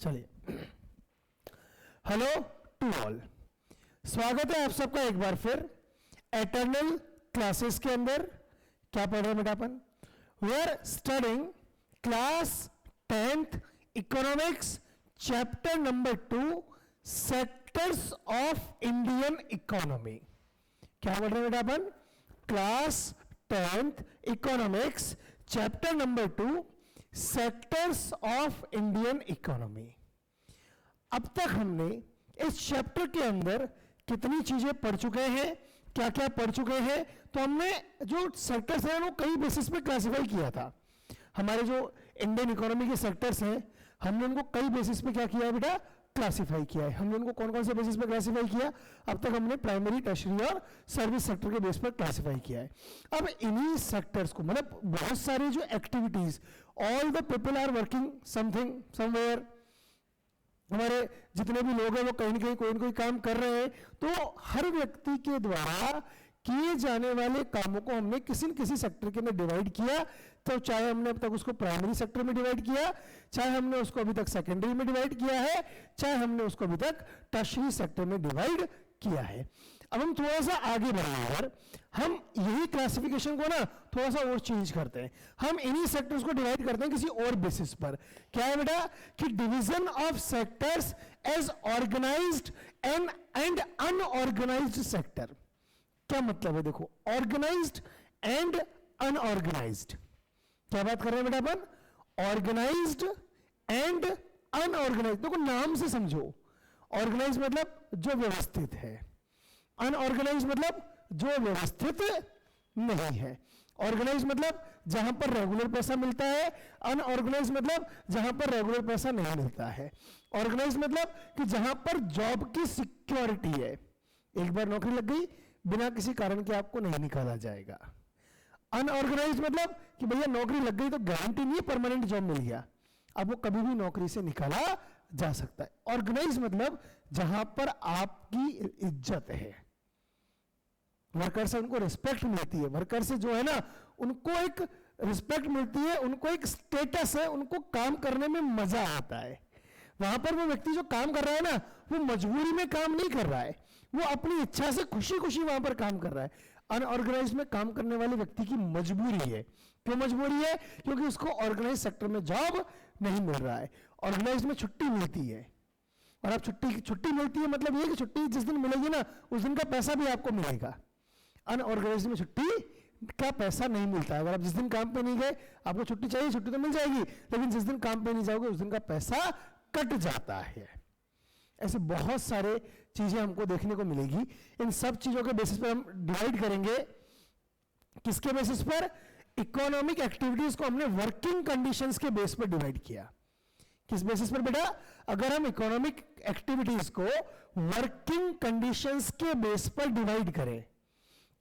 चलिए, hello to all, स्वागत है आप सबका एक बार फिर एटर्नल क्लासेस के अंदर। क्या पढ़ रहे हैं बेटा अपन? We are studying class 10th economics chapter number 2 sectors of Indian economy. क्या पढ़ रहे हैं बेटा अपन? Class 10th economics chapter number 2 sectors of Indian economy. अब तक हमने इस चैप्टर के अंदर कितनी चीजें पढ़ चुके हैं, क्या क्या पढ़ चुके हैं? तो हमने जो सेक्टर्स हैं वो कई बेसिस पे क्लासिफाई किया था। हमारे जो इंडियन इकोनॉमी के सेक्टर्स हैं हमने उनको कई बेसिस पे क्या किया है बेटा? क्लासिफाई किया है। हमने उनको कौन कौन से बेसिस पे क्लासिफाई किया? अब तक हमने प्राइमरी, टर्शियरी और सर्विस सेक्टर के बेस पर क्लासिफाई किया है। अब इन्हीं सेक्टर्स को, मतलब बहुत सारी जो activities, all the people are working something somewhere, हमारे जितने भी लोग हैं वो कहीं ना कहीं कोई ना कोई काम कर रहे हैं। तो हर व्यक्ति के द्वारा किए जाने वाले कामों को हमने किसी न किसी सेक्टर के अंदर डिवाइड किया। तो चाहे हमने अब तक उसको प्राइमरी सेक्टर में डिवाइड किया, चाहे हमने उसको अभी तक सेकेंडरी में डिवाइड किया है, चाहे हमने उसको अभी तक टर्शियरी सेक्टर में डिवाइड किया है। अब हम थोड़ा सा आगे बढ़ेंगे, हम यही क्लासिफिकेशन को ना थोड़ा सा और चेंज करते हैं। हम इन्हीं सेक्टर्स को डिवाइड करते हैं किसी और बेसिस पर। क्या है बेटा? कि division of sectors as organised and unorganised sector. क्या मतलब है? देखो, ऑर्गेनाइज्ड एंड अनऑर्गेनाइज्ड, क्या बात कर रहे हैं बेटा अपन? Organised and unorganised. देखो नाम से समझो, ऑर्गेनाइज्ड मतलब जो व्यवस्थित है, अनऑर्गेनाइज्ड मतलब जो व्यवस्थित नहीं है। ऑर्गेनाइज्ड मतलब जहां पर रेगुलर पैसा मिलता है, अनऑर्गेनाइज्ड मतलब जहां पर रेगुलर पैसा नहीं मिलता है। ऑर्गेनाइज्ड मतलब कि जहां पर जॉब की सिक्योरिटी है, एक बार नौकरी लग गई बिना किसी कारण के आपको नहीं निकाला जाएगा। अनऑर्गेनाइज्ड मतलब कि भैया नौकरी लग गई तो गारंटी नहीं है परमानेंट जॉब मिल गया, अब वो कभी भी नौकरी से निकाला जा सकता है। ऑर्गेनाइज्ड मतलब जहां पर आपकी इज्जत है, वर्कर से उनको रिस्पेक्ट मिलती है, वर्कर से जो है ना उनको एक रिस्पेक्ट मिलती है, उनको एक स्टेटस है, उनको काम करने में मजा आता है। वहां पर वो व्यक्ति जो काम कर रहा है ना, वो मजबूरी में काम नहीं कर रहा है, वो अपनी इच्छा से खुशी खुशी वहां पर काम कर रहा है। अनऑर्गेनाइज में काम करने वाले व्यक्ति की मजबूरी है। क्यों मजबूरी है? क्योंकि उसको ऑर्गेनाइज सेक्टर में जॉब नहीं मिल रहा है। ऑर्गेनाइज में छुट्टी मिलती है, और अब छुट्टी मिलती है मतलब ये कि छुट्टी जिस दिन मिलेगी ना उस दिन का पैसा भी आपको मिलेगा। अनऑर्गेनाइज में छुट्टी का पैसा नहीं मिलता है। अगर आप जिस दिन काम पे नहीं गए, आपको छुट्टी चाहिए, छुट्टी तो मिल जाएगी, लेकिन जिस दिन काम पे नहीं जाओगे उस दिन का पैसा कट जाता है। ऐसे बहुत सारे चीजें हमको देखने को मिलेगी। इन सब चीजों के बेसिस पर हम डिवाइड करेंगे। किसके बेसिस पर? इकोनॉमिक एक्टिविटीज को हमने वर्किंग कंडीशंस के बेस पर डिवाइड किया। किस बेसिस पर बेटा? अगर हम इकोनॉमिक एक्टिविटीज को वर्किंग कंडीशंस के बेस पर डिवाइड करें,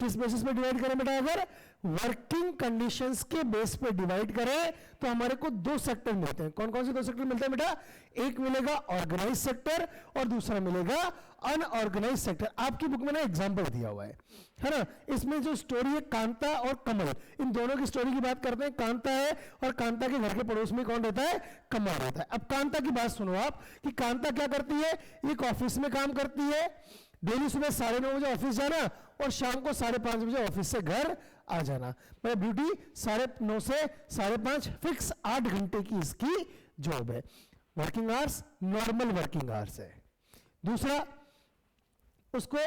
किस बेसिस पे डिवाइड करें बेटा? अगर वर्किंग कंडीशंस के बेस पे डिवाइड करें तो हमारे को दो सेक्टर मिलते हैं। कौन कौन से दो सेक्टर मिलते हैं बेटा? एक मिलेगा ऑर्गेनाइज सेक्टर और दूसरा मिलेगा अनऑर्गेनाइज सेक्टर। आपकी बुक में ना एग्जांपल दिया हुआ है ना। इसमें जो स्टोरी है कांता और कमल, इन दोनों की स्टोरी की बात करते हैं। कांता है और कांता के घर के पड़ोस में कौन रहता है? कमल रहता है। अब कांता की बात सुनो आप, कि कांता क्या करती है? एक ऑफिस में काम करती है, डेली सुबह 9:30 बजे ऑफिस जाना और शाम को 5:30 बजे ऑफिस से घर आ जाना। मतलब ड्यूटी 9:30 से 5:30 फिक्स 8 घंटे की इसकी जॉब है। Working hours normal working hours है। दूसरा, उसको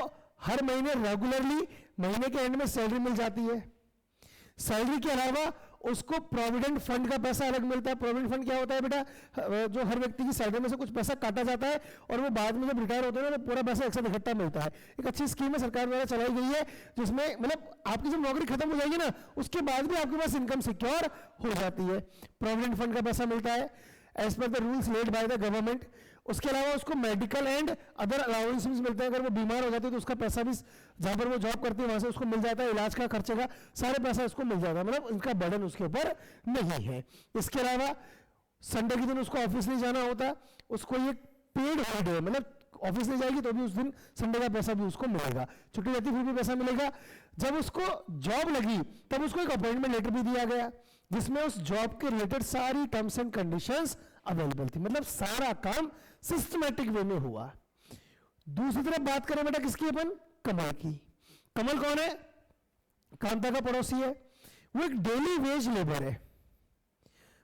हर महीने रेगुलरली महीने के एंड में सैलरी मिल जाती है। सैलरी के अलावा उसको प्रोविडेंट फंड का पैसा अलग मिलता है। प्रोविडेंट फंड क्या होता है बेटा? जो हर व्यक्ति की सैलरी में से कुछ पैसा काटा जाता है और वो बाद में जब रिटायर होते हैं ना तो पूरा पैसा एक साथ इकट्ठा मिलता है। एक अच्छी स्कीम है, सरकार द्वारा चलाई गई है, जिसमें मतलब आपकी जब नौकरी खत्म हो जाएगी ना उसके बाद भी आपके पास इनकम सिक्योर हो जाती है। प्रोविडेंट फंड का पैसा मिलता है as per the rules made by the government. उसके अलावा उसको मेडिकल एंड अदर अलाउंसेस मिलते हैं। अगर वो बीमार हो जाती है तो उसका पैसा भी जहां पर वो जॉब करती है वहां से उसको मिल जाता है, इलाज का खर्चे का सारे पैसा उसको मिल जाता है, मतलब उनका बर्डन उसके ऊपर नहीं है। इसके अलावा संडे के दिन उसको ऑफिस नहीं जाना होता, उसको ये पेड हॉलीडे, मतलब ऑफिस नहीं जाएगी तो भी उस दिन संडे का पैसा भी उसको मिलेगा, छुट्टी रहती फिर भी पैसा मिलेगा। जब उसको जॉब लगी तब उसको एक अपॉइंटमेंट लेटर भी दिया गया जिसमें उस जॉब के रिलेटेड सारी टर्म्स एंड कंडीशंस अवेलेबल थी, मतलब सारा काम सिस्टमैटिक वे में हुआ। दूसरी तरफ बात करें बेटा किसकी, अपन कमल की। कमल कौन है? कांता का पड़ोसी है। वो एक डेली वेज लेबर है,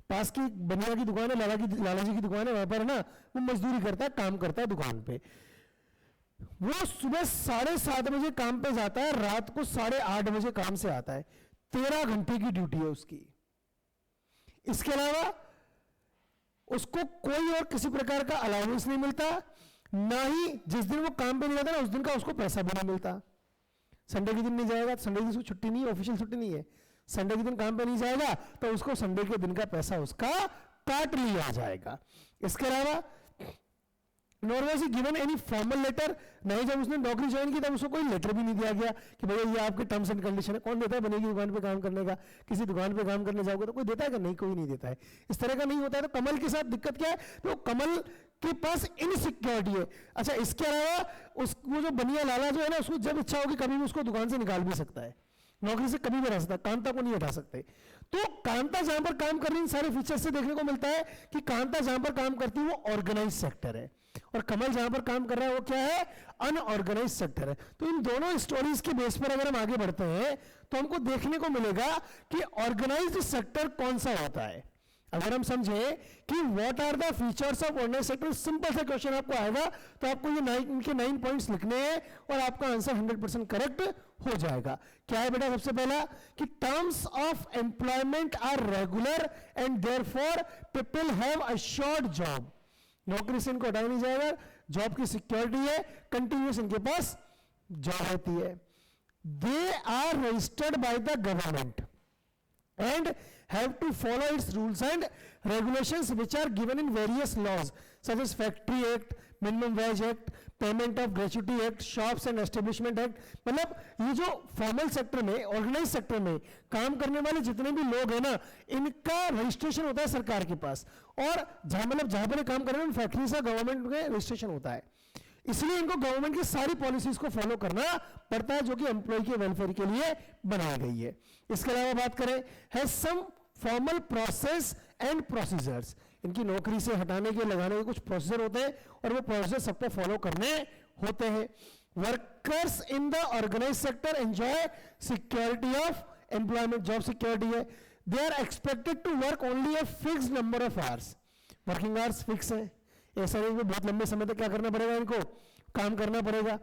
पास की बनिया की दुकान है, लाला जी की दुकान है, वहां पर है ना, वो मजदूरी करता है, काम करता है दुकान पे। वो सुबह 7:30 बजे काम पे जाता है, रात को 8:30 बजे काम से आता है। 13 घंटे की ड्यूटी है उसकी। इसके अलावा उसको कोई और किसी प्रकार का अलाउंस नहीं मिलता, ना ही जिस दिन वो काम पे नहीं जाता ना उस दिन का उसको पैसा भी नहीं मिलता। संडे के दिन नहीं जाएगा, संडे की उसको छुट्टी नहीं है, ऑफिशियल छुट्टी नहीं है, संडे के दिन काम पे नहीं जाएगा तो उसको संडे के दिन का पैसा उसका काट लिया जाएगा। इसके अलावा nor was he given any formal letter, नहीं जब उसने नौकरी ज्वाइन की तब उसको कोई लेटर भी नहीं दिया गया कि भैया ये आपके टर्म्स एंड कंडीशन है। कौन देता है बनेगी दुकान पे काम करने का? किसी दुकान पे काम करने जाओगे तो कोई देता है कि नहीं? कोई नहीं देता है। इस तरह का नहीं होता है। तो कमल के साथ दिक्कत क्या है? तो कमल के पास इनसिक्योरिटी है। अच्छा, इसके अलावा वो जो बनिया लाला जो है ना, उसको जब इच्छा होगी कभी भी उसको दुकान से निकाल भी सकता है, नौकरी से कभी भी हटा सकता है, कांता को नहीं हटा सकते। तो कांता जहां पर काम कर रही है, इन सारे फीचर्स से देखने को मिलता है कि कांता जहां पर काम करती है वो ऑर्गेनाइज सेक्टर है, और कमल जहां पर काम कर रहा है वो क्या है? अनऑर्गेनाइज सेक्टर है। तो इन दोनों स्टोरीज के बेस पर अगर हम आगे बढ़ते हैं तो हमको देखने को मिलेगा कि ऑर्गेनाइज्ड सेक्टर कौन सा होता है। अगर हम समझे कि what are the features of organised sector, simple सा क्वेश्चन आपको आएगा तो आपको ये इनके 9 पॉइंट्स लिखने हैं और आपका आंसर 100% करेक्ट हो जाएगा। क्या है बेटा? सबसे पहला कि terms of employment are regular and therefore people have assured job. नौकरी से इनको हटाया नहीं जाएगा, जॉब की सिक्योरिटी है, कंटिन्यूस इनके पास जॉब होती है। They are registered by the government and have to follow its rules and regulations which are given in various laws such as Factory Act, Minimum Wage Act, Payment of Gratuity Act, Shops and Establishment Act। मतलब ये जो formal sector में, organise sector में काम करने वाले जितने भी लोग हैं ना, इनका रजिस्ट्रेशन होता है सरकार के पास, और जहां पर काम कर रहे हैं उन फैक्ट्री से गवर्नमेंट में रजिस्ट्रेशन होता है। इसलिए इनको गवर्नमेंट की सारी पॉलिसीज को फॉलो करना पड़ता है जो कि एम्प्लॉय के वेलफेयर के लिए बनाई गई है। इसके अलावा बात करें, has some formal process and procedures. इनकी नौकरी से हटाने के लगाने के कुछ प्रोसीजर होते हैं और वो प्रोसीजर सबको फॉलो करने होते हैं। Workers in the organise sector enjoy security of employment, job security है। They are expected to work only a fixed number of hours, working hours fix है, ऐसा नहीं कि बहुत लंबे समय तक क्या करना पड़ेगा, इनको काम करना पड़ेगा।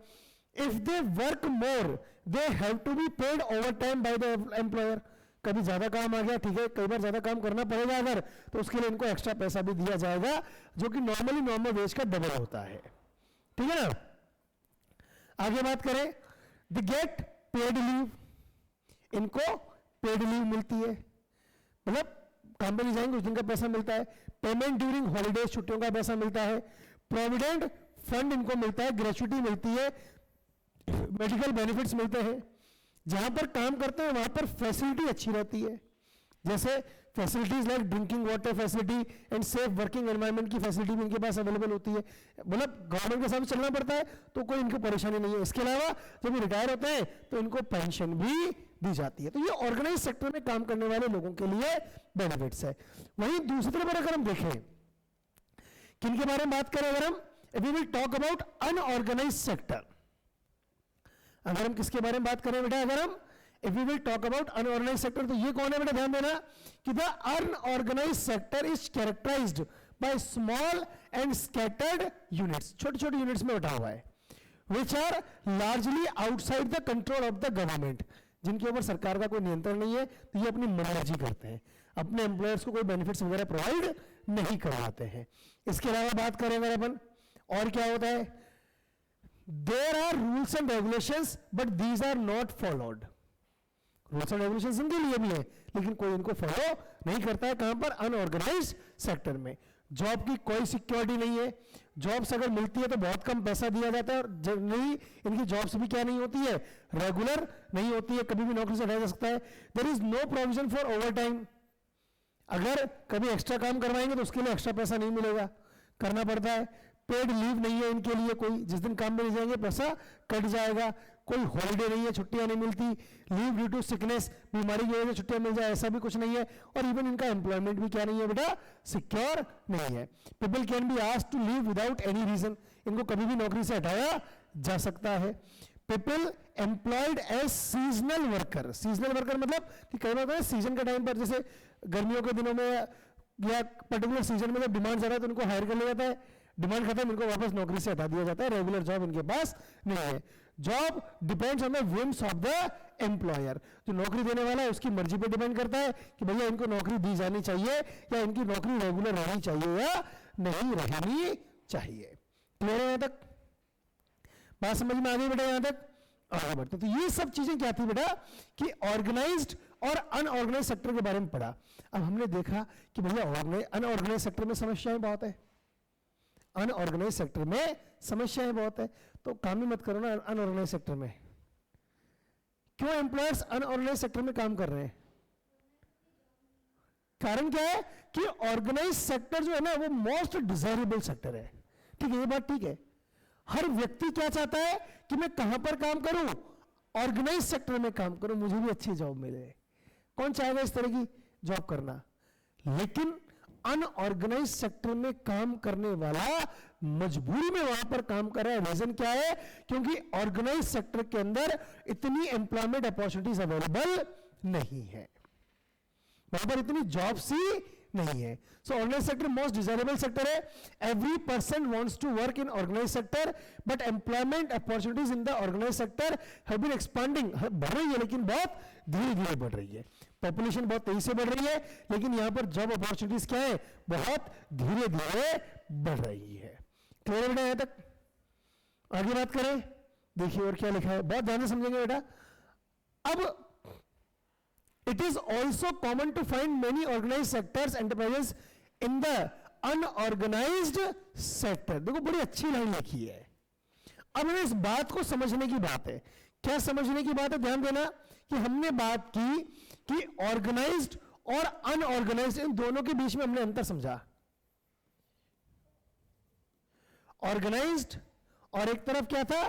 If they work more they have to be paid overtime by the employer. कभी ज्यादा काम आ गया, ठीक है, कई बार ज्यादा काम करना पड़ेगा अगर, तो उसके लिए इनको एक्स्ट्रा पैसा भी दिया जाएगा जो कि नॉर्मली नॉर्मल वेज का डबल होता है, ठीक है ना। आगे बात करें, द गेट पेड लीव, इनको पेड लीव मिलती है, मतलब काम पे नहीं जाएंगे उस दिन का पैसा मिलता है। पेमेंट ड्यूरिंग हॉलीडेज, छुट्टियों का पैसा मिलता है। प्रोविडेंट फंड इनको मिलता है, ग्रेच्युटी मिलती है, मेडिकल बेनिफिट्स मिलते हैं। जहां पर काम करते हैं वहां पर फैसिलिटी अच्छी रहती है, जैसे facilities like drinking water facility and safe working environment की फैसिलिटी भी इनके पास अवेलेबल होती है। मतलब गवर्नमेंट के साथ चलना पड़ता है तो कोई इनको परेशानी नहीं है। इसके अलावा जब ये रिटायर होते हैं तो इनको पेंशन भी दी जाती है। तो ये ऑर्गेनाइज सेक्टर में काम करने वाले लोगों के लिए बेनिफिट्स है। वहीं दूसरी तरफ अगर हम देखें किन के बारे में बात करें, अगर हम we will talk about unorganised sector. अगर हम किसके बारे में बात करें बेटा, अगर हम if we will talk about unorganized sector, तो ये कौन है बेटा, ध्यान देना कि the unorganized sector is characterized by small and scattered units, छोटे छोटे यूनिट्स में बटा हुआ है, which are largely outside the control of the government, जिनके ऊपर सरकार का कोई नियंत्रण नहीं है, तो ये अपनी मनमर्जी करते हैं, अपने एम्प्लॉयर्स को कोई बेनिफिट्स वगैरह प्रोवाइड नहीं करवाते हैं। इसके अलावा बात करें अगर अपन, और क्या होता है, there are rules and regulations but these are not followed। Rules and regulations इनके लिए भी है लेकिन कोई इनको फॉलो नहीं करता है। कहां पर? अनऑर्गेनाइज्ड सेक्टर में। जॉब की कोई सिक्योरिटी नहीं है, जॉब्स अगर मिलती है तो बहुत कम पैसा दिया जाता है, और जनरली इनकी जॉब्स भी क्या नहीं होती है, रेगुलर नहीं होती है, कभी भी नौकरी से हटाया जा सकता है। There is no provision for overtime, अगर कभी एक्स्ट्रा काम करवाएंगे तो उसके लिए एक्स्ट्रा पैसा नहीं मिलेगा, करना पड़ता है। पेड लीव नहीं है इनके लिए कोई, जिस दिन काम में नहीं जाएंगे पैसा कट जाएगा। कोई हॉलीडे नहीं है, छुट्टियां नहीं मिलती, लीव ड्यू टू सिकनेस, बीमारी की वजह से छुट्टियां मिल जाए, ऐसा भी कुछ नहीं है, और इवन इनका एम्प्लॉयमेंट भी क्या नहीं है बेटा, सिक्योर नहीं है। People can be asked to leave without any reason, इनको कभी भी नौकरी से हटाया जा सकता है। People employed as seasonal worker, seasonal worker मतलब कि कई बार सीजन के टाइम पर, जैसे गर्मियों के दिनों में या पर्टिकुलर सीजन में जब डिमांड ज्यादा है तो उनको हायर कर लिया जाता है, डिमांड खत्म इनको वापस नौकरी से हटा दिया जाता है, रेगुलर जॉब इनके पास नहीं है। Job depends on the whims of the employer, जो नौकरी देने वाला है उसकी मर्जी पे डिपेंड करता है कि भैया इनको नौकरी दी जानी चाहिए या इनकी नौकरी रेगुलर रहनी चाहिए या नहीं रहनी चाहिए। क्लियर है यहां तक? बात समझ में आ गई बेटा? यहां तक आगे बढ़ते। तो ये सब चीजें क्या थी बेटा कि ऑर्गेनाइज्ड और अनऑर्गेनाइज सेक्टर के बारे में पढ़ा। अब हमने देखा कि भैया अनऑर्गेनाइज सेक्टर में समस्याएं बहुत है, अनऑर्गेनाइज सेक्टर में समस्याएं बहुत है, तो काम ही मत करो ना अनऑर्गेनाइज सेक्टर में। क्यों एम्प्लॉयर्स अनऑर्गेनाइज सेक्टर में काम कर रहे हैं? कारण क्या है कि ऑर्गेनाइज सेक्टर जो है ना वो मोस्ट डिजायरेबल सेक्टर है। ठीक है, ये बात ठीक है। हर व्यक्ति क्या चाहता है कि मैं कहां पर काम करूं? ऑर्गेनाइज सेक्टर में काम करूं, मुझे भी अच्छी जॉब मिले। कौन चाहेगा इस तरह की जॉब करना? लेकिन अनऑर्गेनाइज सेक्टर में काम करने वाला मजबूरी में वहां पर काम कर रहा है। रीजन क्या है? क्योंकि ऑर्गेनाइज सेक्टर के अंदर इतनी एम्प्लॉयमेंट अपॉर्चुनिटीज अवेलेबल नहीं है, वहां पर इतनी जॉब्स ही नहीं है। So organise sector most desirable sector है। Every person wants to work in organise sector, but employment opportunities in the organise sector have been expanding, बढ़ रही है लेकिन बहुत धीरे धीरे बढ़ रही है। पॉपुलेशन बहुत तेजी से बढ़ रही है, लेकिन यहां पर जॉब अपॉर्चुनिटीज क्या है? बहुत धीरे धीरे बढ़ रही है। क्लियर है बेटा यहां तक? आगे बात करें, देखिए और क्या लिखा है, बहुत ध्यान से समझेंगे बेटा। अब it is also common to find many organized sectors enterprises in the unorganized sector। देखो बड़ी अच्छी लाइन लिखी है। अब इस बात को समझने की बात है। क्या समझने की बात है? ध्यान देना कि हमने बात की कि ऑर्गेनाइज्ड और अनऑर्गेनाइज्ड, इन दोनों के बीच में हमने अंतर समझा। ऑर्गेनाइज्ड और एक तरफ क्या था?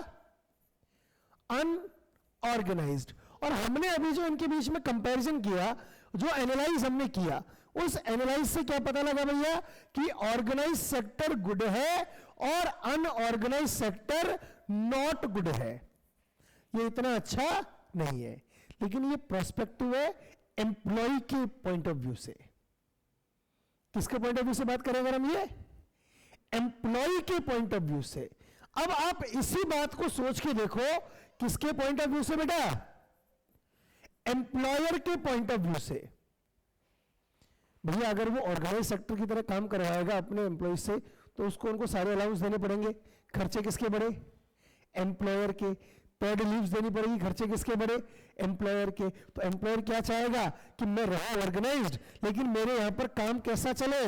अनऑर्गेनाइज्ड। और हमने अभी जो इनके बीच में कंपैरिजन किया, जो एनालाइज हमने किया, उस एनालाइज से क्या पता लगा भैया कि ऑर्गेनाइज सेक्टर गुड है और अनऑर्गेनाइज सेक्टर नॉट गुड है। ये इतना अच्छा नहीं है, लेकिन ये प्रोस्पेक्टिव है एम्प्लॉय के पॉइंट ऑफ व्यू से। किसके पॉइंट ऑफ व्यू से बात करें अगर हम? ये एम्प्लॉय के पॉइंट ऑफ व्यू से। अब आप इसी बात को सोच के देखो, किसके पॉइंट ऑफ व्यू से बेटा? एम्प्लॉयर के पॉइंट ऑफ व्यू से। भैया अगर वो ऑर्गेनाइज सेक्टर की तरह काम करवाएगा अपने एम्प्लॉय से, तो उसको उनको सारे अलाउंस देने पड़ेंगे। खर्चे किसके बढ़े? एम्प्लॉयर के। पेड लीव्स देनी पड़ेगी, खर्चे किसके बढ़े? एम्प्लॉयर के। तो एम्प्लॉयर क्या चाहेगा कि मैं रहूं ऑर्गेनाइज्ड, लेकिन मेरे यहां पर काम कैसा चले?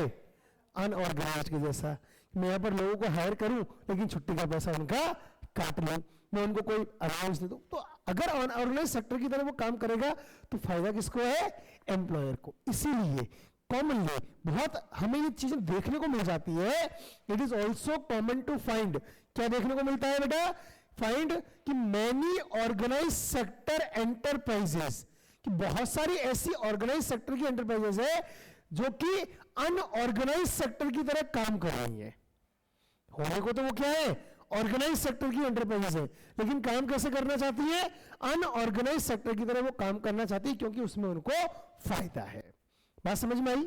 अनऑर्गेनाइज्ड के जैसा। मैं यहां पर लोगों को हायर करूं, लेकिन छुट्टी का पैसा उनका काट लूं, मैं उनको कोई अलाउंस दे दूं। तो अगर अनऑर्गेनाइज सेक्टर की तरह वो काम करेगा तो फायदा किसको है? एम्प्लॉयर को। इसीलिए कॉमनली बहुत हमें ये चीजें देखने को मिल जाती है। It is also common to find, क्या देखने को मिलता है बेटा? फाइंड कि मैनी ऑर्गेनाइज सेक्टर एंटरप्राइजेस, कि बहुत सारी ऐसी ऑर्गेनाइज सेक्टर की एंटरप्राइजेस है जो कि अनऑर्गेनाइज सेक्टर की तरह काम कर रही है। होने को तो वो क्या है? ऑर्गेनाइज सेक्टर की एंटरप्राइजेस है, लेकिन काम कैसे करना चाहती है? अनऑर्गेनाइज सेक्टर की तरह वो काम करना चाहती है, क्योंकि उसमें उनको फायदा है। बात समझ में आई?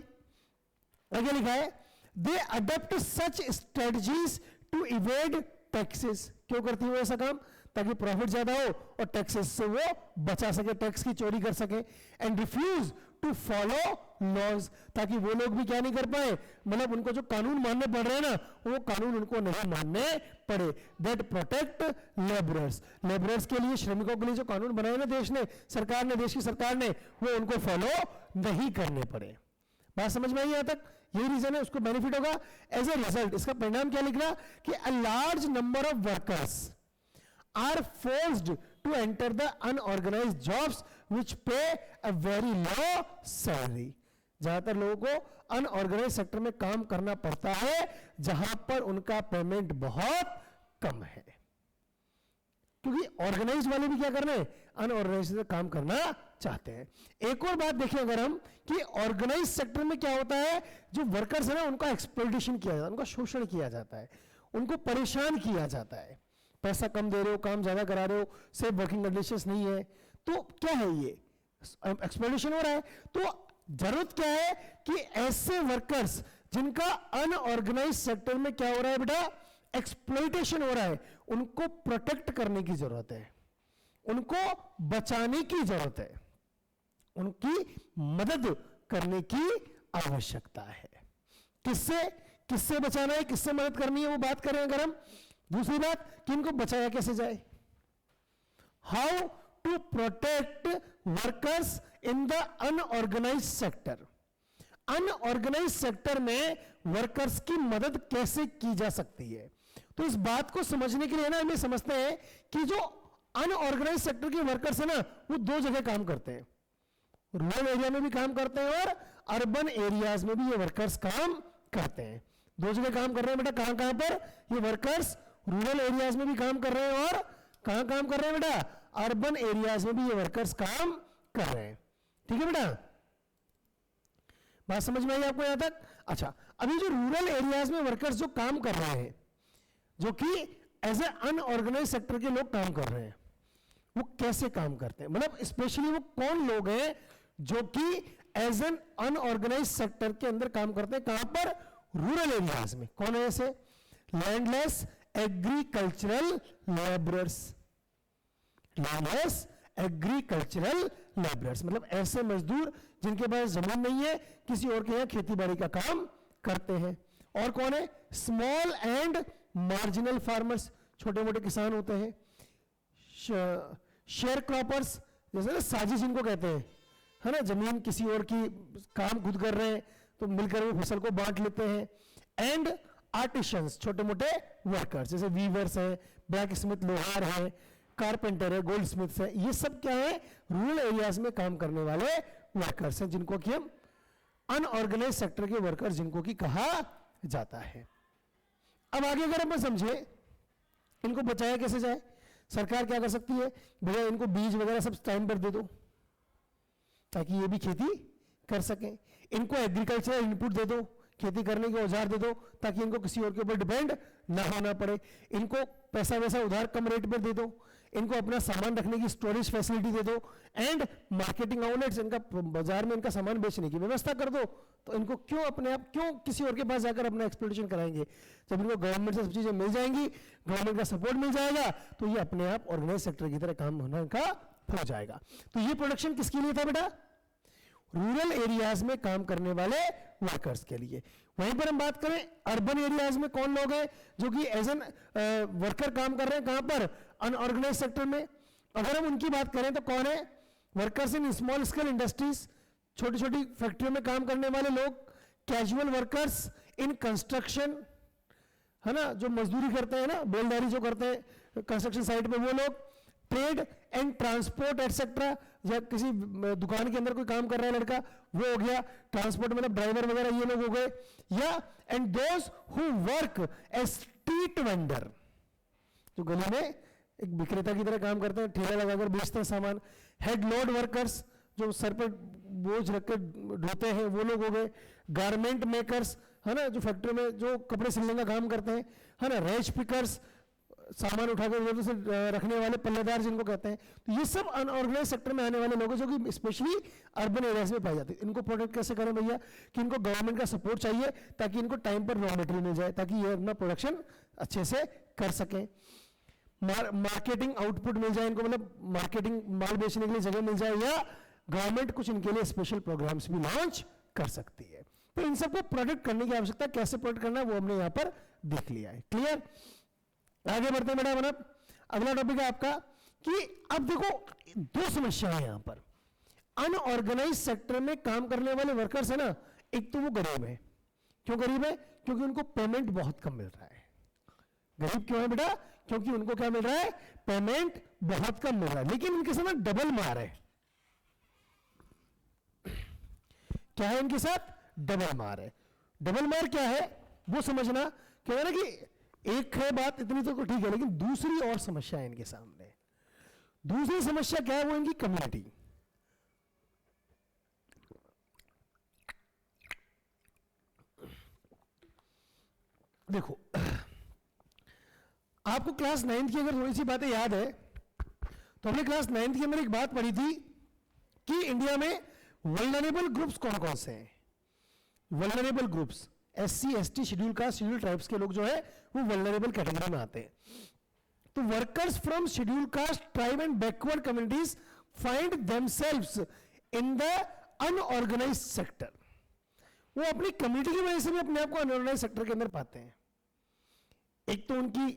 आगे लिखा है, they adopt such strategies to evade taxes. क्यों करती है वो ऐसा काम? ताकि प्रॉफिट ज्यादा हो और टैक्सेस से वो बचा सके, टैक्स की चोरी कर सके। And refuse to follow laws, ताकि वो लोग भी क्या नहीं कर पाए, मतलब उनको जो कानून मानने पड़ रहे हैं ना, वो कानून उनको नहीं मानने पड़े। दैट प्रोटेक्ट लेबरर्स, लेबरर्स के लिए, श्रमिकों के लिए जो कानून बनाए ना देश ने, सरकार ने, देश की सरकार ने, वो उनको फॉलो नहीं करने पड़े। बात समझ में आई यहां तक? यही रीजन है, उसको बेनिफिट होगा। एज ए रिजल्ट इसका परिणाम क्या लिखना कि a large number of workers are forced to enter the unorganized jobs which pay a very low salary। ज्यादातर लोगों को अनऑर्गेनाइज सेक्टर में काम करना पड़ता है जहां पर उनका पेमेंट बहुत कम है। क्योंकि ऑर्गेनाइज वाले भी क्या कर रहे हैं, अनऑर्गेनाइज से काम करना चाहते हैं। एक और बात देखिए अगर हम, कि ऑर्गेनाइज सेक्टर में क्या होता है, जो वर्कर्स है ना उनका एक्सप्लॉइटेशन किया जाता है, उनका शोषण किया जाता है, उनको परेशान किया जाता है, पैसा कम दे रहे हो, काम ज्यादा करा रहे हो, सेफ वर्किंग कंडीशंस नहीं है, तो क्या है ये एक्सप्लॉइटेशन हो रहा है। तो जरूरत क्या है कि ऐसे वर्कर्स जिनका अनऑर्गेनाइज सेक्टर में क्या हो रहा है बेटा, एक्सप्लॉइटेशन हो रहा है, उनको प्रोटेक्ट करने की जरूरत है, उनको बचाने की जरूरत है, उनकी मदद करने की आवश्यकता है। किससे किससे बचाना है, किससे मदद करनी है, वो बात करें अगर हम। दूसरी बात कि इनको बचाया कैसे जाए, how to protect workers in the unorganised sector. Unorganised sector में वर्कर्स की मदद कैसे की जा सकती है। तो इस बात को समझने के लिए ना हमें समझते हैं कि जो अनऑर्गेनाइज सेक्टर के वर्कर्स है ना, वो दो जगह काम करते हैं, रूरल एरिया में भी काम करते हैं और अर्बन एरियाज में भी ये वर्कर्स काम करते हैं। दो जगह काम कर रहे हैं बेटा, कहां कहां पर, ये वर्कर्स रूरल एरियाज में भी काम कर रहे हैं और कहां काम कर रहे हैं बेटा, अर्बन एरियाज में भी ये वर्कर्स काम कर रहे हैं। ठीक है बेटा, बात समझ में आई आपको यहां तक। अच्छा, अभी जो रूरल एरियाज में वर्कर्स जो काम कर रहे हैं, जो कि एज ए अनऑर्गेनाइज सेक्टर के लोग काम कर रहे हैं, वो कैसे काम करते हैं, मतलब स्पेशली वो कौन लोग हैं जो कि एज एन अनऑर्गेनाइज सेक्टर के अंदर काम करते हैं, कहां पर, रूरल एरियाज में। कौन है ऐसे, landless agricultural labourers, landless agricultural labourers, मतलब ऐसे मजदूर जिनके पास जमीन नहीं है, किसी और के यहाँ खेती बाड़ी का काम करते हैं। और कौन है, स्मॉल एंड मार्जिनल फार्मर्स, छोटे मोटे किसान होते हैं। शेयर क्रॉपर्स, जैसे ना साजिश जिनको कहते हैं, है ना, जमीन किसी और की, काम खुद कर रहे हैं तो मिलकर वो फसल को बांट लेते हैं। एंड आर्टिशंस, छोटे मोटे वर्कर्स, जैसे वीवर्स हैं, ब्लैक स्मिथ लोहार है, कारपेंटर है, गोल्ड स्मिथ है, ये सब क्या है, रूरल एरियाज में काम करने वाले वर्कर्स हैं, जिनको कि हम अनऑर्गेनाइज सेक्टर के वर्कर्स जिनको कि कहा जाता है। अब आगे अगर हम समझे इनको बचाया कैसे जाए, सरकार क्या कर सकती है, भैया इनको बीज वगैरह सब टाइम पर दे दो ताकि ये भी खेती कर सकें, इनको एग्रीकल्चरल इनपुट दे दो, खेती करने के औजार दे दो ताकि इनको किसी और के ऊपर डिपेंड ना होना पड़े, इनको पैसा वैसा उधार कम रेट पर दे दो, इनको अपना सामान रखने की स्टोरेज फैसिलिटी दे दो, एंड मार्केटिंग आउटलेट्स, इनका बाजार में इनका सामान बेचने की व्यवस्था कर दो। तो इनको क्यों अपने आप, क्यों किसी और के पास जाकर अपना एक्सप्लॉइटेशन कराएंगे, जब इनको गवर्नमेंट से सब चीजें मिल जाएंगी, गवर्नमेंट का सपोर्ट मिल जाएगा, तो ये अपने आप ऑर्गेनाइज सेक्टर की तरह काम होने का हो जाएगा। तो ये प्रोडक्शन किसके लिए था बेटा, रूरल एरियाज में काम करने वाले वर्कर्स के लिए। वहीं पर हम बात करें अर्बन एरियाज में कौन लोग हैं जो कि एज एन वर्कर काम कर रहे हैं, कहां पर, अनऑर्गेनाइज सेक्टर में। अगर हम उनकी बात करें तो कौन है, workers in small scale industries, छोटी छोटी फैक्ट्रियों में काम करने वाले लोग, कैजुअल वर्कर्स इन कंस्ट्रक्शन, है ना, जो मजदूरी करते हैं ना, बेलदारी जो करते हैं कंस्ट्रक्शन साइट पे वो लोग, ट्रेड एंड ट्रांसपोर्ट एटसेट्रा, या किसी दुकान के अंदर कोई काम कर रहा है लड़का, वो हो गया, ट्रांसपोर्ट मतलब ड्राइवर वगैरह ये लोग हो गए, या and those who work as street vendor, जो गली में एक विक्रेता की तरह काम करते हैं, ठेला लगाकर बेचते हैं सामान, हेड लोड वर्कर्स, जो सर पर बोझ रख के ढोते हैं वो लोग हो गए, गारमेंट मेकर्स, है ना, जो फैक्ट्री में जो कपड़े सिलने का काम करते हैं, है ना, रेज पिकर्स, सामान उठाकर उधर से रखने वाले पल्लेदार जिनको कहते हैं। तो ये सब अनऑर्गेनाइज सेक्टर में आने वाले लोग हैं जो कि स्पेशली अर्बन एरियाज में पाए जाते हैं। इनको प्रोटेक्ट कैसे करें भैया, कि इनको गवर्नमेंट का सपोर्ट चाहिए ताकि इनको टाइम पर रॉ मटेरियल मिल जाए, ताकि ये अपना प्रोडक्शन अच्छे से कर सकें, मार्केटिंग आउटपुट मिल जाए इनको, मतलब मार्केटिंग माल बेचने के लिए जगह मिल जाए, या गवर्नमेंट कुछ इनके लिए स्पेशल प्रोग्राम्स भी लॉन्च कर सकती है। तो इन सबको प्रोटेक्ट करने की आवश्यकता, कैसे प्रोटेक्ट करना है वो हमने यहाँ पर देख लिया है। क्लियर, आगे बढ़ते हैं मैडम। अगला टॉपिक है आपका कि अब देखो दो समस्या है यहां पर। अनऑर्गेनाइज सेक्टर में काम करने वाले वर्कर्स है ना, एक तो वो गरीब है। क्यों गरीब है, क्योंकि उनको पेमेंट बहुत कम मिल रहा है। गरीब क्यों है बेटा, क्योंकि उनको क्या मिल रहा है, पेमेंट बहुत कम मिल रहा है। लेकिन इनके साथ डबल मार है। क्या है इनके साथ, डबल मार है। डबल मार क्या है वो समझना, क्या है ना कि एक है बात इतनी तो ठीक है, लेकिन दूसरी और समस्या है इनके सामने। दूसरी समस्या क्या है, वो इनकी कम्युनिटी। देखो, आपको क्लास 9th की अगर थोड़ी सी बातें याद है तो हमने क्लास 9th के अंदर एक बात पढ़ी थी कि इंडिया में वल्नरेबल ग्रुप्स कौन कौन से हैं। Vulnerable groups SC ST schedule caste schedule tribes के लोग जो है वो वल्नरेबल कैटेगरी में आते हैं। तो workers from schedule caste tribe and backward communities find themselves in the unorganised sector. वो अपनी कम्युनिटी की वजह से भी अपने आप को अनऑर्गेनाइज्ड सेक्टर के अंदर पाते हैं। एक तो उनकी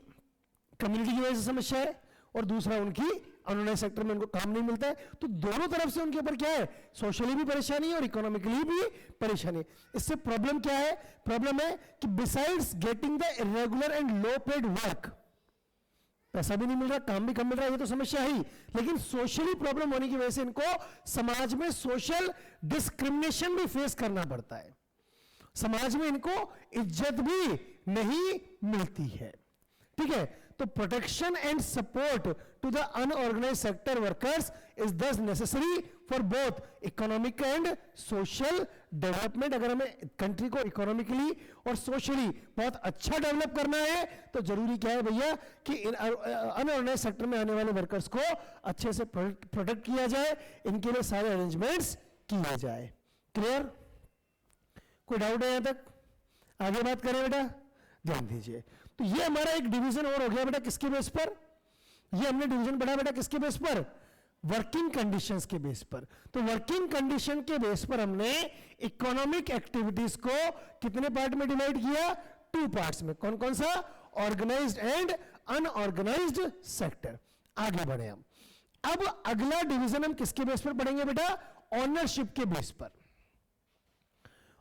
कम्युनिटी की वजह से समस्या है और दूसरा उनकी अनऑर्गेनाइज्ड सेक्टर में उनको काम नहीं मिलता है। तो दोनों तरफ से उनके ऊपर क्या है, सोशली भी परेशानी है और इकोनॉमिकली भी परेशानी है। इससे प्रॉब्लम क्या है, प्रॉब्लम है कि besides getting the irregular and low paid work, पैसा भी नहीं मिल रहा, काम भी कम मिल रहा है, ये तो समस्या है ही, लेकिन सोशली प्रॉब्लम होने की वजह से इनको समाज में सोशल डिस्क्रिमिनेशन भी फेस करना पड़ता है। समाज में इनको इज्जत भी नहीं मिलती है। ठीक है, तो protection and support to the unorganised sector workers is thus necessary for both economic and social development. अगर हमें कंट्री को इकोनॉमिकली और सोशली बहुत अच्छा डेवलप करना है तो जरूरी क्या है भैया कि अनऑर्गेनाइज्ड सेक्टर में आने वाले वर्कर्स को अच्छे से प्रोटेक्ट किया जाए, इनके लिए सारे अरेंजमेंट्स किए जाए। क्लियर? कोई डाउट है यहां तक? आगे बात करें बेटा, ध्यान दीजिए। तो ये हमारा एक डिवीजन और हो गया बेटा, किसके बेस पर? ये हमने डिवीजन पढ़ा बेटा किसके बेस पर? वर्किंग कंडीशंस के बेस पर। तो वर्किंग कंडीशन के बेस पर हमने इकोनॉमिक एक्टिविटीज को कितने पार्ट में डिवाइड किया? 2 पार्ट्स में। कौन कौन सा? Organised and unorganised sector. आगे बढ़े हम। अब अगला डिवीजन हम किसके बेस पर पढ़ेंगे बेटा? ऑनरशिप के बेस पर।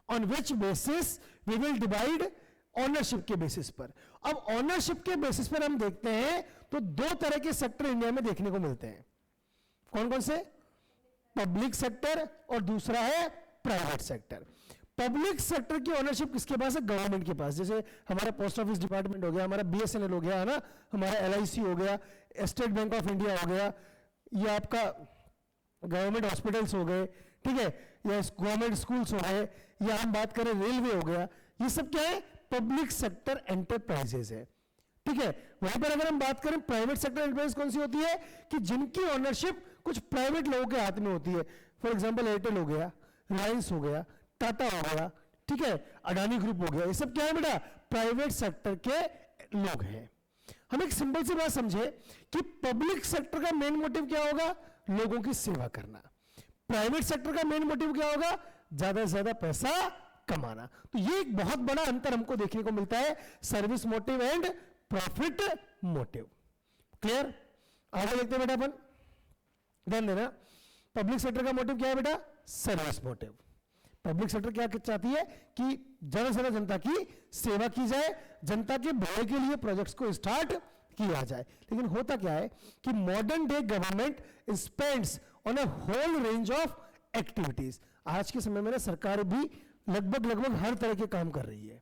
On which basis we will divide? Ownership के बेसिस पर। अब ऑनरशिप के बेसिस पर हम देखते हैं तो 2 तरह के सेक्टर इंडिया में देखने को मिलते हैं। कौन कौन से? पब्लिक सेक्टर और दूसरा है प्राइवेट सेक्टर। पब्लिक सेक्टर की ऑनरशिप किसके पास है? गवर्नमेंट के पास। जैसे हमारा पोस्ट ऑफिस डिपार्टमेंट हो गया, हमारा BSNL हो गया है ना, हमारा LIC हो गया, स्टेट बैंक ऑफ इंडिया हो गया, या आपका गवर्नमेंट हॉस्पिटल्स हो गए, ठीक है, या गवर्नमेंट स्कूल्स हो गए, या हम बात करें रेलवे हो गया। ये सब क्या है? पब्लिक सेक्टर एंटरप्राइजेस है। ठीक है, वहीं पर अगर हम बात करें प्राइवेट सेक्टर एंटरप्राइज कौन सी होती है? कि जिनकी ओनरशिप कुछ प्राइवेट लोगों के हाथ में होती है। फॉर एग्जांपल एयरटेल हो गया, रिलायंस हो गया, टाटा हो गया, ठीक है, अडानी ग्रुप हो गया। ये सब क्या है बेटा? प्राइवेट सेक्टर के लोग हैं। हम एक सिंपल सी बात समझे कि पब्लिक सेक्टर का मेन मोटिव क्या होगा? लोगों की सेवा करना। प्राइवेट सेक्टर का मेन मोटिव क्या होगा? ज्यादा से ज्यादा पैसा कमाना। तो ये एक बहुत बड़ा अंतर हमको देखने को मिलता है, service motive and profit motive. Clear? आगे देखते हैं बेटा अपन, ध्यान देना। पब्लिक सेक्टर का मोटिव क्या है बेटा? Service motive. पब्लिक सेक्टर क्या चाहती है? कि ज्यादा से ज्यादा जनता की सेवा की जाए, जनता के भले के लिए प्रोजेक्ट्स को स्टार्ट किया जाए। लेकिन होता क्या है कि modern day government spends on a whole range of activities. आज के समय में ना सरकार भी लगभग हर तरह के काम कर रही है।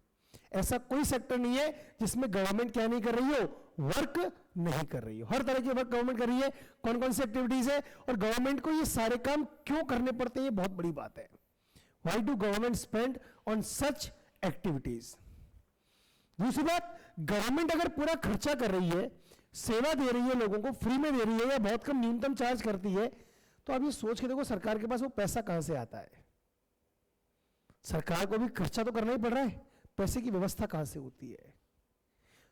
ऐसा कोई सेक्टर नहीं है जिसमें गवर्नमेंट क्या नहीं कर रही हो? वर्क नहीं कर रही हो। हर तरह के वर्क गवर्नमेंट कर रही है। कौन कौन सी एक्टिविटीज है और गवर्नमेंट को ये सारे काम क्यों करने पड़ते हैं? ये बहुत बड़ी बात है। Why do government spend on such activities? दूसरी बात, गवर्नमेंट अगर पूरा खर्चा कर रही है, सेवा दे रही है, लोगों को फ्री में दे रही है या बहुत कम न्यूनतम चार्ज करती है, तो आप ये सोच के देखो सरकार के पास वो पैसा कहां से आता है? सरकार को भी खर्चा तो करना ही पड़ रहा है, पैसे की व्यवस्था कहां से होती है?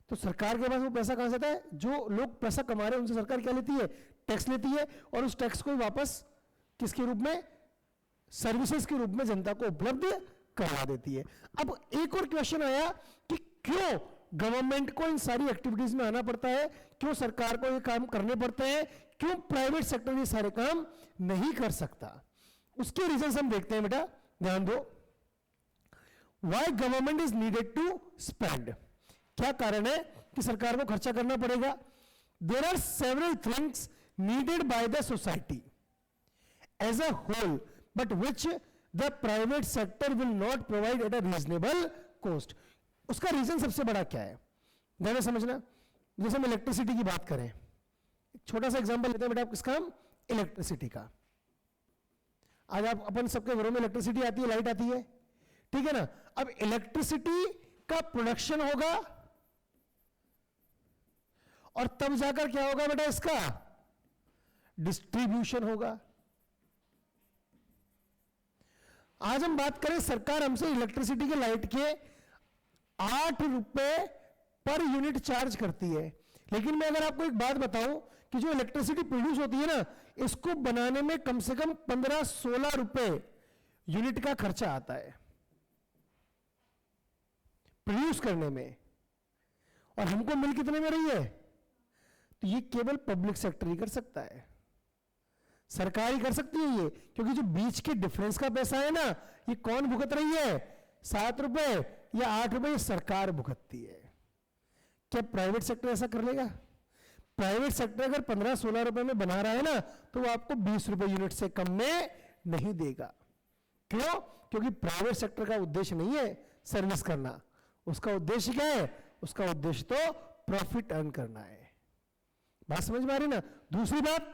तो सरकार के पास वो पैसा कहां से आता है? जो लोग पैसा कमा रहे हैं उनसे सरकार क्या लेती है? टैक्स लेती है, और उस टैक्स को वापस किसके रूप में? सर्विसेज के रूप में जनता को उपलब्ध करवा देती है। अब एक और क्वेश्चन आया कि क्यों गवर्नमेंट को इन सारी एक्टिविटीज में आना पड़ता है, क्यों सरकार को ये काम करने पड़ते हैं, क्यों प्राइवेट सेक्टर ये सारे काम नहीं कर सकता? उसके रीजन हम देखते हैं बेटा, ध्यान दो। Why government is needed to spend? क्या कारण है कि सरकार को खर्चा करना पड़ेगा? There are several things needed by the society as a whole, but which the private sector will not provide at a reasonable cost. उसका रीजन सबसे बड़ा क्या है? ध्यान से समझना। जैसे हम इलेक्ट्रिसिटी की बात करें, छोटा सा एग्जांपल लेते हैं बेटा, आप किसका, इलेक्ट्रिसिटी का। आज आप अपन सबके घरों में इलेक्ट्रिसिटी आती है, लाइट आती है, ठीक है ना। अब इलेक्ट्रिसिटी का प्रोडक्शन होगा और तब जाकर क्या होगा बेटा, इसका डिस्ट्रीब्यूशन होगा। आज हम बात करें, सरकार हमसे इलेक्ट्रिसिटी के, लाइट के 8 रुपए पर यूनिट चार्ज करती है, लेकिन मैं अगर आपको एक बात बताऊं कि जो इलेक्ट्रिसिटी प्रोड्यूस होती है ना, इसको बनाने में कम से कम 15-16 रुपए यूनिट का खर्चा आता है प्रोड्यूस करने में, और हमको मिल कितने में रही है। तो ये केवल पब्लिक सेक्टर ही कर सकता है, सरकार ही कर सकती है ये, क्योंकि जो बीच के डिफरेंस का पैसा है ना, ये कौन भुगत रही है, 7 रुपए या 8 रुपए, ये सरकार भुगतती है। क्या प्राइवेट सेक्टर ऐसा कर लेगा? प्राइवेट सेक्टर अगर 15-16 रुपए में बना रहा है ना, तो वो आपको 20 रुपए यूनिट से कम में नहीं देगा। क्यों? क्योंकि प्राइवेट सेक्टर का उद्देश्य नहीं है सर्विस करना, उसका उद्देश्य क्या है, उसका उद्देश्य तो प्रॉफिट अर्न करना है। बात समझ में आ रही ना। दूसरी बात,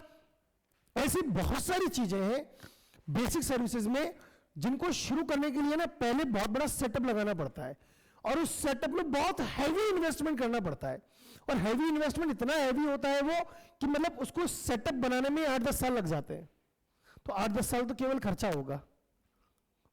ऐसी बहुत सारी चीजें हैं बेसिक सर्विसेज में जिनको शुरू करने के लिए ना पहले बहुत बड़ा सेटअप लगाना पड़ता है, और उस सेटअप में बहुत हैवी इन्वेस्टमेंट करना पड़ता है, और हैवी इन्वेस्टमेंट इतना हैवी होता है वो कि मतलब उसको सेटअप बनाने में 8-10 साल लग जाते हैं। तो 8-10 साल तो केवल खर्चा होगा,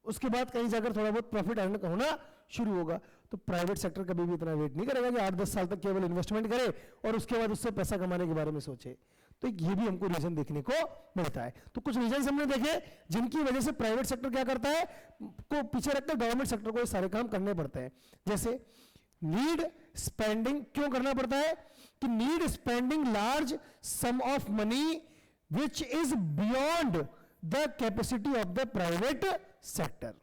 उसके बाद कहीं जाकर थोड़ा बहुत प्रॉफिट अर्न होना शुरू होगा। तो प्राइवेट सेक्टर कभी भी इतना वेट नहीं करेगा कि 8-10 साल तक केवल इन्वेस्टमेंट करे और उसके बाद उससे पैसा कमाने के बारे में सोचे। तो ये भी हमको रीजन देखने को मिलता है। तो कुछ रीजन हमने देखे जिनकी वजह से प्राइवेट सेक्टर क्या करता है, को पीछे रखकर गवर्नमेंट सेक्टर को ये सारे काम करने पड़ते हैं। जैसे नीड स्पेंडिंग, क्यों करना पड़ता है कि need spending large some of money which is beyond the capacity of the private sector,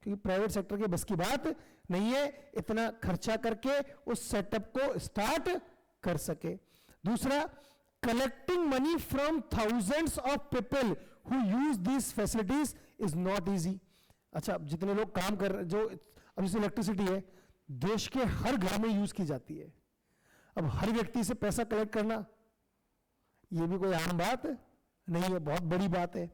क्योंकि प्राइवेट सेक्टर के बस की बात नहीं है इतना खर्चा करके उस सेटअप को स्टार्ट कर सके। दूसरा, collecting money from thousands of people who use these facilities is not easy। अच्छा, जितने लोग काम कर रहे, जो अब जैसे इलेक्ट्रिसिटी है देश के हर घर में यूज की जाती है, अब हर व्यक्ति से पैसा कलेक्ट करना ये भी कोई आम बात नहीं है, बहुत बड़ी बात है।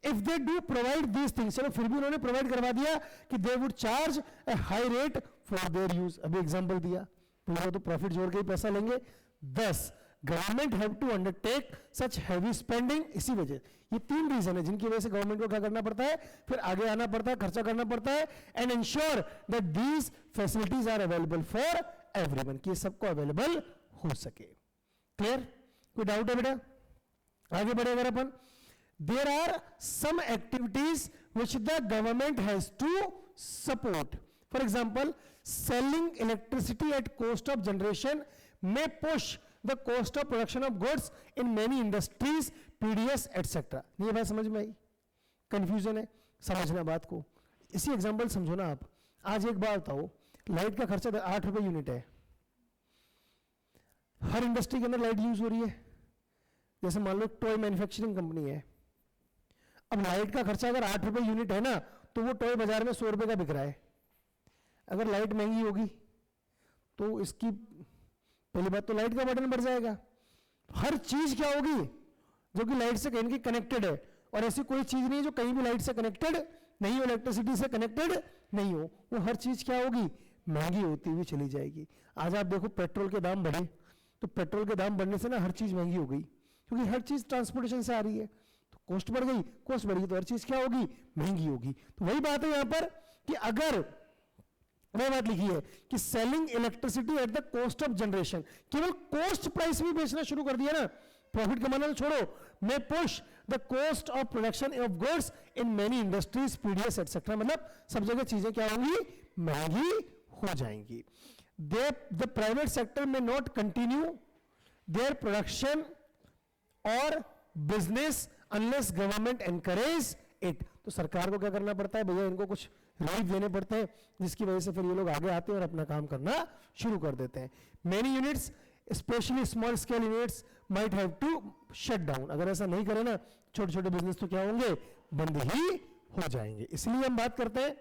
If they do provide these things, चलो फिर भी उन्होंने प्रोवाइड करवा दिया कि they would charge a high rate for their use, अभी एग्जांपल दिया, तो प्रॉफिट जोड़ के ही पैसा लेंगे। 10 government have to undertake such heavy spending, इसी वजह, ये 3 रीजन है जिनकी वजह से गवर्नमेंट को क्या करना पड़ता है, फिर आगे आना पड़ता है, खर्चा करना पड़ता है, and ensure that these facilities are available for everyone, कि सबको अवेलेबल हो सके। क्लियर? कोई डाउट है बेटा? आगे बढ़े अगर अपन, there are some activities which the government has to support, for example selling electricity at cost of generation may push the cost of production of goods in many industries, PDS etc। ये बात समझ में आई? Confusion है, समझना बात को। इसी example समझो ना आप। आज एक बात बताओ, लाइट का खर्चा 8 रुपए यूनिट है, हर इंडस्ट्री के अंदर लाइट यूज हो रही है। जैसे मान लो टॉय मैन्युफैक्चरिंग कंपनी है, अब लाइट का खर्चा अगर 8 रुपए यूनिट है ना, तो वो टॉय बाजार में 100 रुपए का बिक रहा है। अगर लाइट महंगी होगी तो इसकी पहली बात तो लाइट का बटन बढ़ जाएगा। हर चीज क्या होगी जो कि लाइट से कहीं की कनेक्टेड है, और ऐसी कोई चीज नहीं जो कहीं भी लाइट से कनेक्टेड नहीं हो, इलेक्ट्रिसिटी से कनेक्टेड नहीं हो, वो हर चीज क्या होगी, महंगी होती हुई चली जाएगी। आज आप देखो पेट्रोल के दाम बढ़े, तो पेट्रोल के दाम बढ़ने से ना हर चीज महंगी हो गई, क्योंकि हर चीज ट्रांसपोर्टेशन से आ रही है, तो कॉस्ट बढ़ गई, कॉस्ट बढ़ गई तो हर चीज क्या होगी, महंगी होगी। तो वही बात है यहां पर कि अगर वह बात लिखी है कि selling electricity at the cost of generation, केवल कॉस्ट प्राइस में बेचना शुरू कर दिया ना, प्रॉफिट कमाना तो छोड़ो, may push the cost of production of goods in many industries, PDS etcetera, मतलब सब जगह चीजें क्या होंगी, महंगी हो जाएंगी। The private sector may not continue their production और business unless government encourage it. तो सरकार को क्या करना पड़ता है भैया, इनको कुछ रिलीफ देने पड़ते हैं, जिसकी वजह से फिर ये लोग आगे आते हैं और अपना काम करना शुरू कर देते हैं। Many units specially small scale units might have to shut down, अगर ऐसा नहीं करे ना छोटे छोटे बिजनेस तो क्या होंगे, बंद ही हो जाएंगे। इसलिए हम बात करते हैं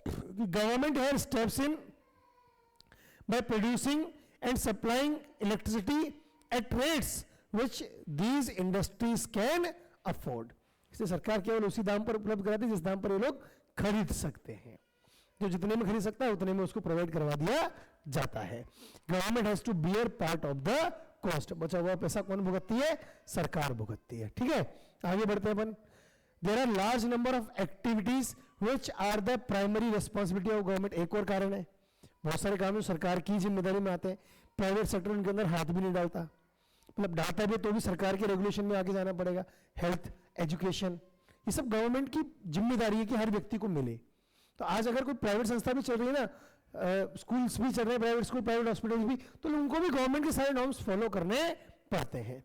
कि government have steps in by producing and supplying electricity at rates which these industries can afford. इसलिए सरकार केवल उसी दाम पर उपलब्ध कराती है जिस दाम पर ये लोग खरीद सकते हैं. जो जितने में खरीद सकता है उतने में उसको प्रोवाइड करवा दिया जाता है. Government has to bear part of the cost. बचा हुआ पैसा कौन भुगतती है? सरकार भुगतती है. ठीक है, आगे बढ़ते हैं अपन. There are large number of activities which are the primary responsibility of government. एक और कारण है, बहुत सारे काम जो सरकार की जिम्मेदारी में आते हैं, प्राइवेट सेक्टर उनके अंदर हाथ भी नहीं डालता. मतलब डालता भी तो भी सरकार के रेगुलेशन में आगे जाना पड़ेगा. हेल्थ, एजुकेशन, ये सब गवर्नमेंट की जिम्मेदारी है कि हर व्यक्ति को मिले. तो आज अगर कोई प्राइवेट संस्था भी चल रही है ना, स्कूल्स भी चल रहे हैं, प्राइवेट स्कूल, प्राइवेट हॉस्पिटल्स भी, तो उनको भी गवर्नमेंट के सारे नॉर्म्स फॉलो करने पड़ते हैं.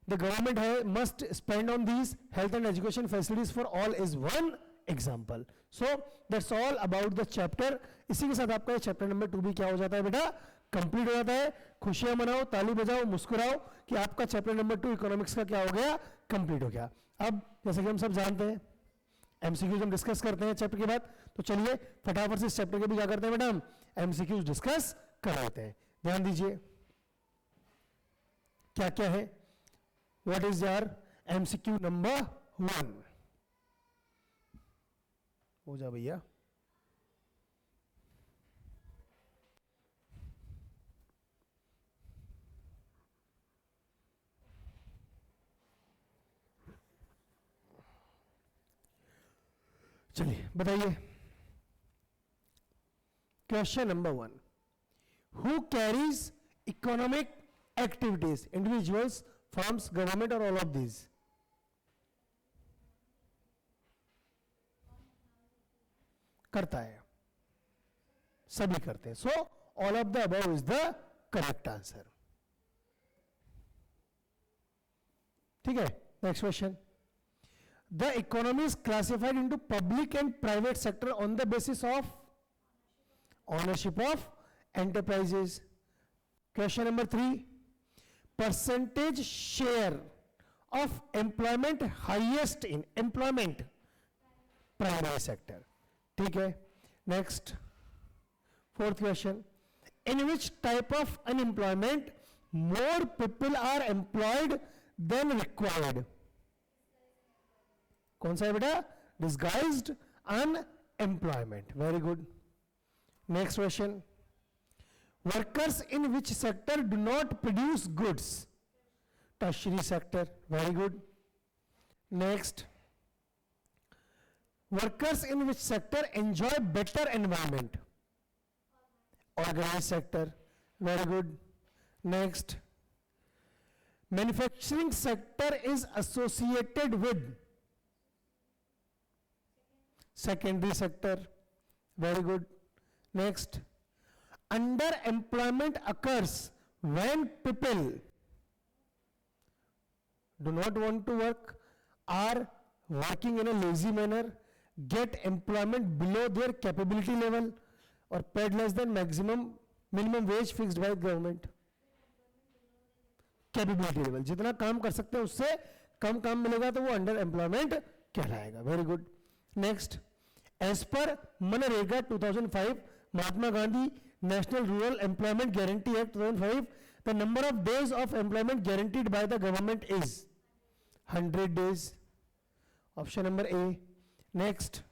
The government must spend on these health and education facilities for all is one example. So that's all about the chapter. इसी के साथ आपका चैप्टर नंबर 2 भी क्या हो जाता है बेटा? कंप्लीट हो जाता है. खुशियां मनाओ, ताली बजाओ, मुस्कुराओ कि आपका चैप्टर नंबर 2 इकोनॉमिक्स का क्या हो गया? कंप्लीट हो गया. अब जैसे कि हम सब जानते हैं एमसीक्यूज हम डिस्कस करते हैं चैप्टर के बाद, तो चलिए फटाफट से इस चैप्टर के भी क्या करते हैं मैडम? एमसीक्यूज डिस्कस कर लेते हैं. ध्यान दीजिए क्या क्या है. What is your MCQ number 1? हो जा भैया. चलिए बताइए. Question number 1, who carries economic activities? Individuals, firms, government और ऑल ऑफ दीज? करता है, सभी करते हैं. So all of the above is the correct answer. ठीक है, next question. The economy is classified into public and private sector on the basis of ownership of enterprises. Question number 3, percentage share of employment highest in employment primary sector. ठीक है, next 4th question, in which type of unemployment more people are employed than required? कौन सा है बेटा? Disguised unemployment. Very good. Next question, workers in which sector do not produce goods? Tertiary sector. Very good. Next, workers in which sector enjoy better environment? Organised sector. Very good. Next, manufacturing sector is associated with secondary sector. Very good. Next, underemployment occurs when people do not want to work, are working in a lazy manner, get employment below their capability level or paid less than minimum wage fixed by government. Capability level, जितना काम कर सकते हैं उससे कम काम मिलेगा तो वो अंडर एम्प्लॉयमेंट कहलाएगा. Very good. Next, as per MNREGA 2005, Mahatma Gandhi National Rural Employment Guarantee Act 2005, the number of days of employment guaranteed by the government is 100 days. Option number A. Next,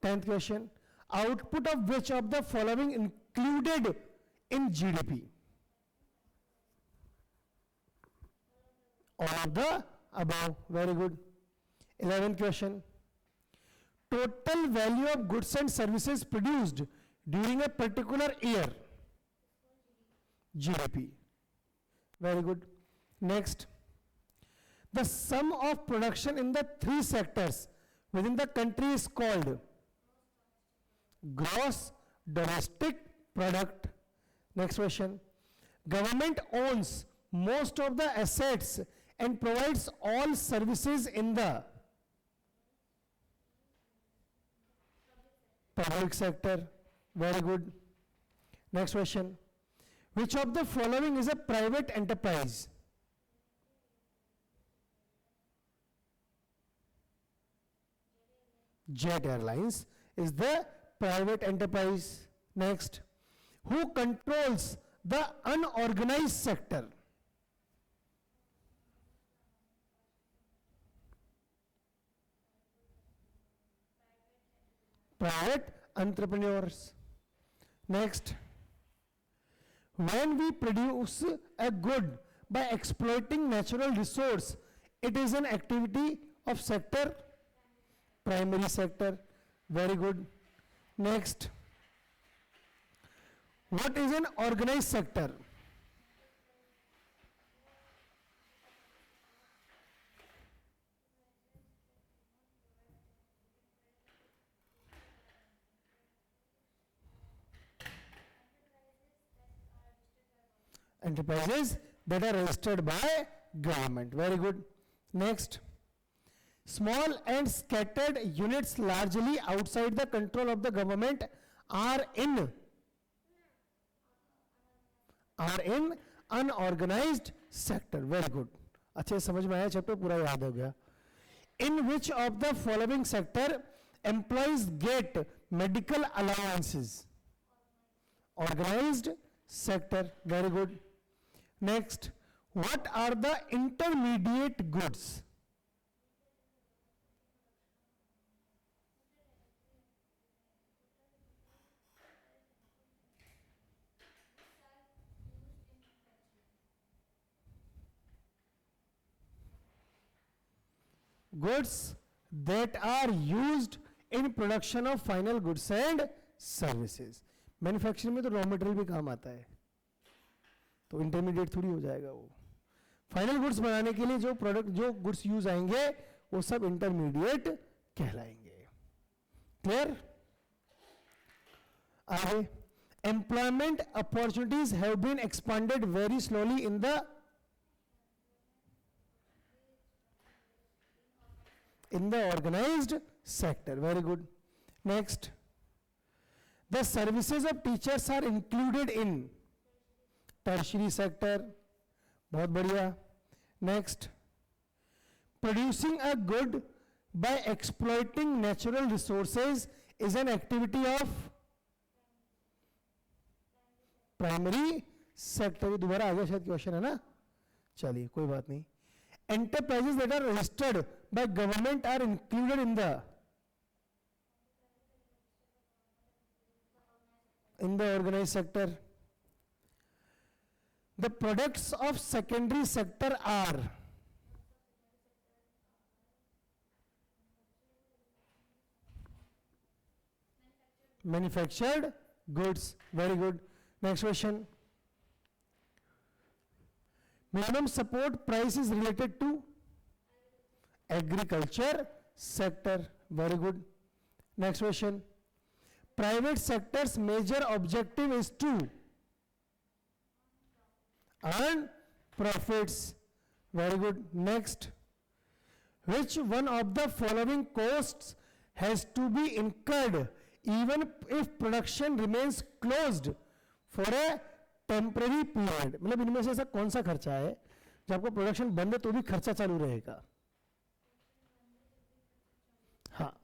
10th question, output of which of the following included in GDP? All of the above. Very good. 11th question, total value of goods and services produced during a particular year? GDP. Very good. Next, the sum of production in the 3 sectors within the country is called gross domestic product. Next question, government owns most of the assets and provides all services in the public sector. Very good. Next question, which of the following is a private enterprise? Jet Airlines is the private enterprise. Next, who controls the unorganized sector? private entrepreneurs. Next, when we produce a good by exploiting natural resource, it is an activity of sector, primary sector. Very good. Next, what is an organized sector? Enterprises that are registered by government. Very good. Next, small and scattered units largely outside the control of the government are in unorganized sector. Very good. अच्छे समझ में आया, chapter पूरा याद हो गया. In which of the following sector employees get medical allowances? Organized sector. Very good. Next, what are the intermediate goods? Goods that are used in production of final goods and services. Manufacturing में तो raw material भी काम आता है, तो intermediate थोड़ी हो जाएगा वो. फाइनल गुड्स बनाने के लिए जो प्रोडक्ट, जो गुड्स यूज आएंगे वो सब इंटरमीडिएट कहलाएंगे. क्लियर? आगे, employment opportunities have been expanded very slowly in the organized sector. Very good. Next, the services of teachers are included in tertiary sector. बहुत बढ़िया. Next, producing a good by exploiting natural resources is an activity of primary sector. दोबारा आ गया शायद question, है ना? चलिए कोई बात नहीं. Enterprises that are registered by government are included in the organized sector. The products of secondary sector are manufactured goods. Very good. Next question. Minimum support price is related to agriculture sector. Very good. Next question. Private sector's major objective is to earn profits. Very good. Next. Which one of the following costs has to be incurred even if production remains closed for a temporary period? मतलब इनमें से ऐसा कौन सा खर्चा है जब आपको प्रोडक्शन बंद है तो भी खर्चा चालू रहेगा? हाँ,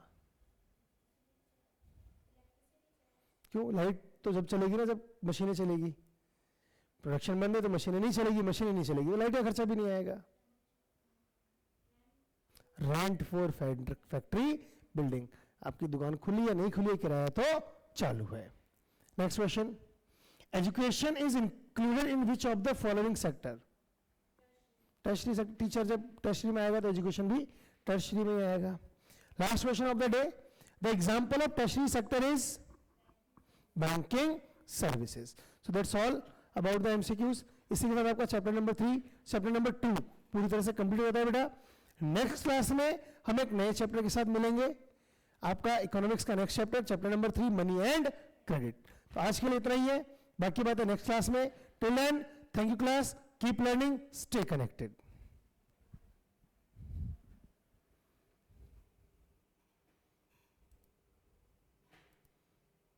क्यों? लाइट तो जब चलेगी ना, जब मशीनें चलेगी. प्रोडक्शन बंद है तो मशीनें नहीं चलेगी, मशीनें नहीं चलेगी तो लाइट का खर्चा भी नहीं आएगा. रेंट फॉर फैक्ट्री बिल्डिंग, आपकी दुकान खुली या नहीं खुली है, किराया तो चालू है. Next question. Education is included in which of the following sector? Tertiary sector. Teacher जब tertiary में आएगा तो एजुकेशन भी tertiary में आएगा. Last question of the day. The example of tertiary sector is banking services. So that's all about the MCQs. इसी के साथ आपका चैप्टर नंबर 3, चैप्टर नंबर 2 पूरी तरह से कंप्लीट होता है बेटा. नेक्स्ट क्लास में हम एक नए चैप्टर के साथ मिलेंगे. आपका इकोनॉमिक्स का next chapter, chapter number 3, money and credit. तो आज के लिए इतना ही है, बाकी बात है नेक्स्ट क्लास में. Till then, thank you class, keep learning, stay connected.